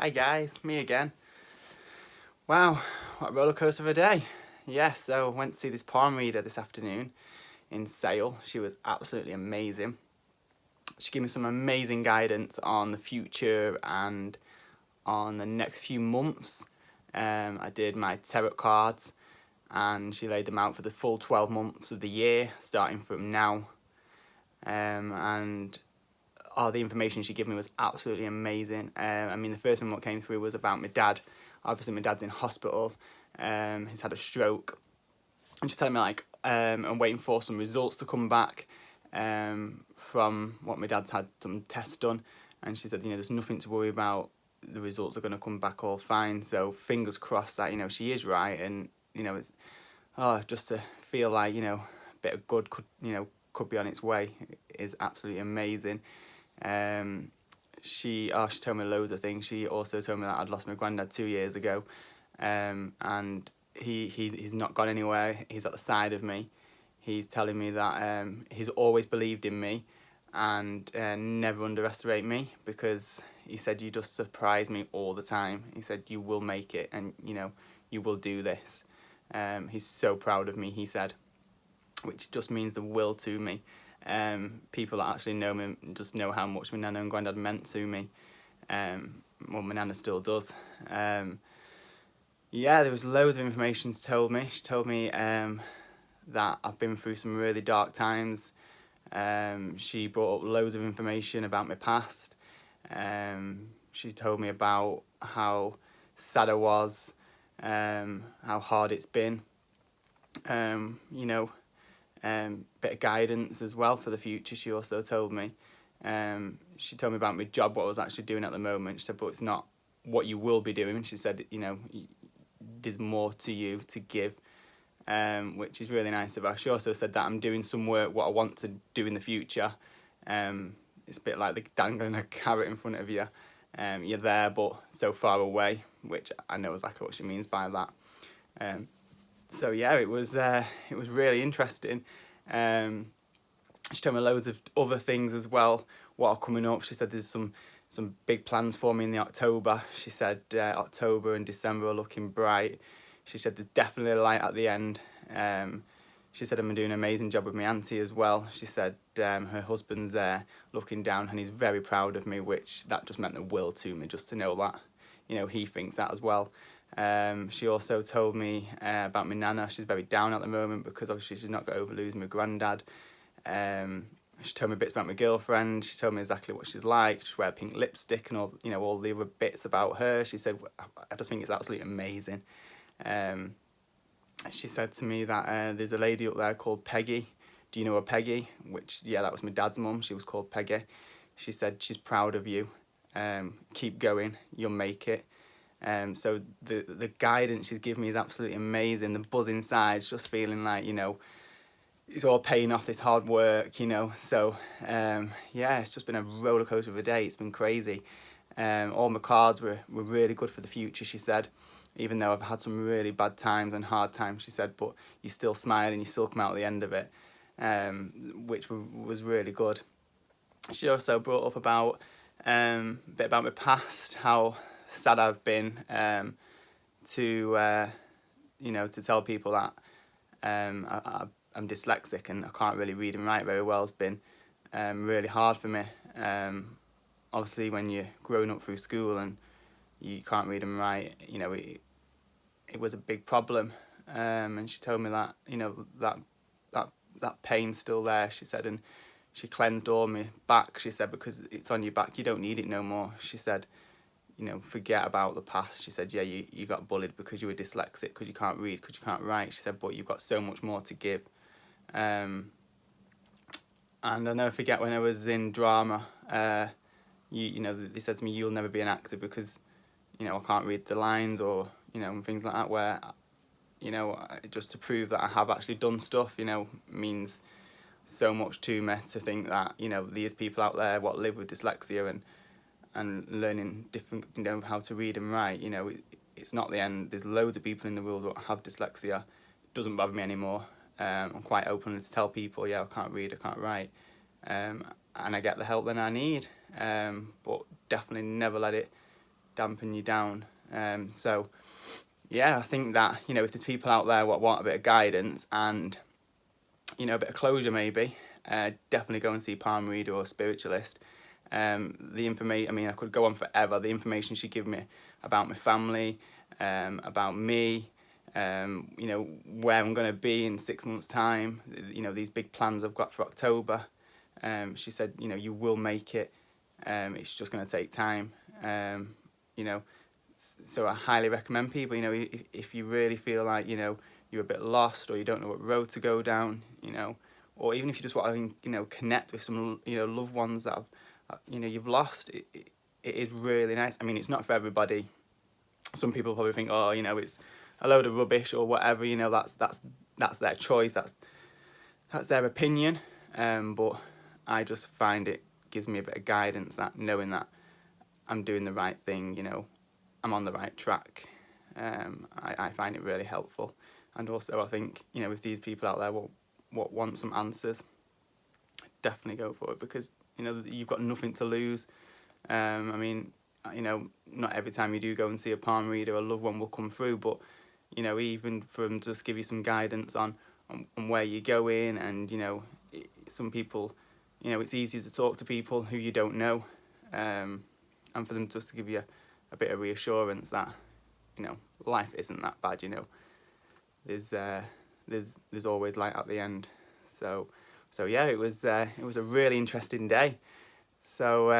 Hi guys, me again. Wow, what a roller coaster of a day. Yes, so went to see this palm reader this afternoon in Sale. She was absolutely amazing. She gave me some amazing guidance on the future and on the next few months. I did my tarot cards and she laid them out for the full 12 months of the year, starting from now. And all the information she gave me was absolutely amazing. The first one what came through was about my dad. Obviously, my dad's in hospital. He's had a stroke. And she's telling me I'm waiting for some results to come back from what my dad's had some tests done. And she said, there's nothing to worry about. The results are going to come back all fine. So fingers crossed that she is right. And it's just to feel like a bit of good could be on its way is absolutely amazing. She told me loads of things. She also told me that I'd lost my granddad 2 years ago, and he's not gone anywhere. He's at the side of me. He's telling me that he's always believed in me and never underestimate me, because he said, you just surprise me all the time. He said, you will make it, and you will do this. He's so proud of me, he said, which just means the world to me. People that actually know me just know how much my nana and granddad meant to me. Well, my nana still does. There was loads of information she told me. She told me that I've been through some really dark times. She brought up loads of information about my past. She told me about how sad I was, how hard it's been. Bit of guidance as well for the future. She also told me. She told me about my job, what I was actually doing at the moment. She said, but it's not what you will be doing. She said, there's more to you to give, which is really nice of her. She also said that I'm doing some work what I want to do in the future. It's a bit like the dangling a carrot in front of you. You're there, but so far away, which I know exactly what she means by that. It was really interesting. She told me loads of other things as well, what are coming up. She said there's some big plans for me in the October. She said October and December are looking bright. She said there's definitely a light at the end. She said I'm doing an amazing job with my auntie as well. She said her husband's there looking down and he's very proud of me, which that just meant the world to me, just to know that he thinks that as well. She also told me about my nana. She's very down at the moment because obviously she's not got over losing my granddad. She told me bits about my girlfriend. She told me exactly what she's like. She wears pink lipstick and all the other bits about her. She said, I just think it's absolutely amazing. She said to me that there's a lady up there called Peggy. Do you know her, Peggy? Which, that was my dad's mum. She was called Peggy. She said she's proud of you. Keep going. You'll make it. So the guidance she's given me is absolutely amazing. The buzz inside is just feeling like, it's all paying off this hard work, So, it's just been a roller coaster of a day. It's been crazy. All my cards were really good for the future, she said. Even though I've had some really bad times and hard times, she said, but you still smile and you still come out at the end of it, which was really good. She also brought up about a bit about my past, how sad I've been, to tell people that I'm dyslexic and I can't really read and write very well has been really hard for me. Obviously, when you're growing up through school and you can't read and write, it was a big problem. And she told me that that pain's still there, she said, and she cleansed all my back, she said, because it's on your back, you don't need it no more. She said, forget about the past. She said, you got bullied because you were dyslexic, because you can't read, because you can't write. She said, but you've got so much more to give. And I'll never forget when I was in drama, they said to me, you'll never be an actor because, I can't read the lines or, and things like that, where, just to prove that I have actually done stuff, means so much to me, to think that, there's people out there what live with dyslexia and learning different, how to read and write. It's not the end. There's loads of people in the world that have dyslexia. It doesn't bother me anymore. I'm quite open to tell people, I can't read, I can't write, and I get the help that I need, but definitely never let it dampen you down. So yeah, I think that, you know, if there's people out there what want a bit of guidance and, you know, a bit of closure maybe, definitely go and see a palm reader or a spiritualist. The information, I mean, I could go on forever. The information she gave me about my family, about me, you know, where I'm going to be in 6 months' time, you know, these big plans I've got for October. She said, you know, you will make it. It's just going to take time. You know, so I highly recommend people, you know, if you really feel like, you know, you're a bit lost or you don't know what road to go down, you know, or even if you just want to, you know, connect with some, you know, loved ones that have, you know, you've lost, it is really nice. I mean, it's not for everybody. Some people probably think, oh, you know, it's a load of rubbish or whatever, you know, that's their choice, that's their opinion. But I just find it gives me a bit of guidance, that knowing that I'm doing the right thing, you know, I'm on the right track. I find it really helpful. And also I think, you know, if these people out there what want some answers, definitely go for it, because, you know, you've got nothing to lose. I mean, you know, not every time you do go and see a palm reader, a loved one will come through, but, you know, even for them to just give you some guidance on where you're going, and, you know, some people, you know, it's easy to talk to people who you don't know, and for them just to give you a bit of reassurance that, you know, life isn't that bad, you know, there's always light at the end. So yeah, it was a really interesting day. So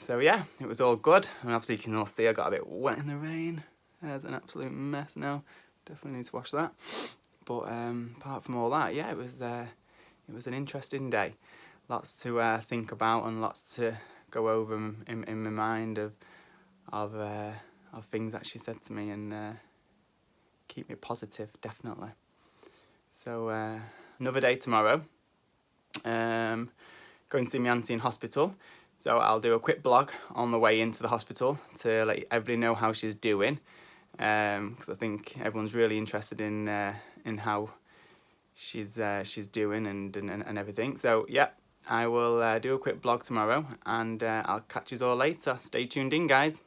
yeah, it was all good. And obviously you can all see I got a bit wet in the rain. There's an absolute mess now. Definitely need to wash that. But apart from all that, yeah, it was an interesting day. Lots to think about and lots to go over in my mind of things that she said to me, and keep me positive, definitely. So another day tomorrow. Going to see my auntie in hospital. So I'll do a quick blog on the way into the hospital to let everybody know how she's doing, because I think everyone's really interested in how she's doing and everything. So yeah, I will do a quick blog tomorrow, and I'll catch you all later. Stay tuned in, guys.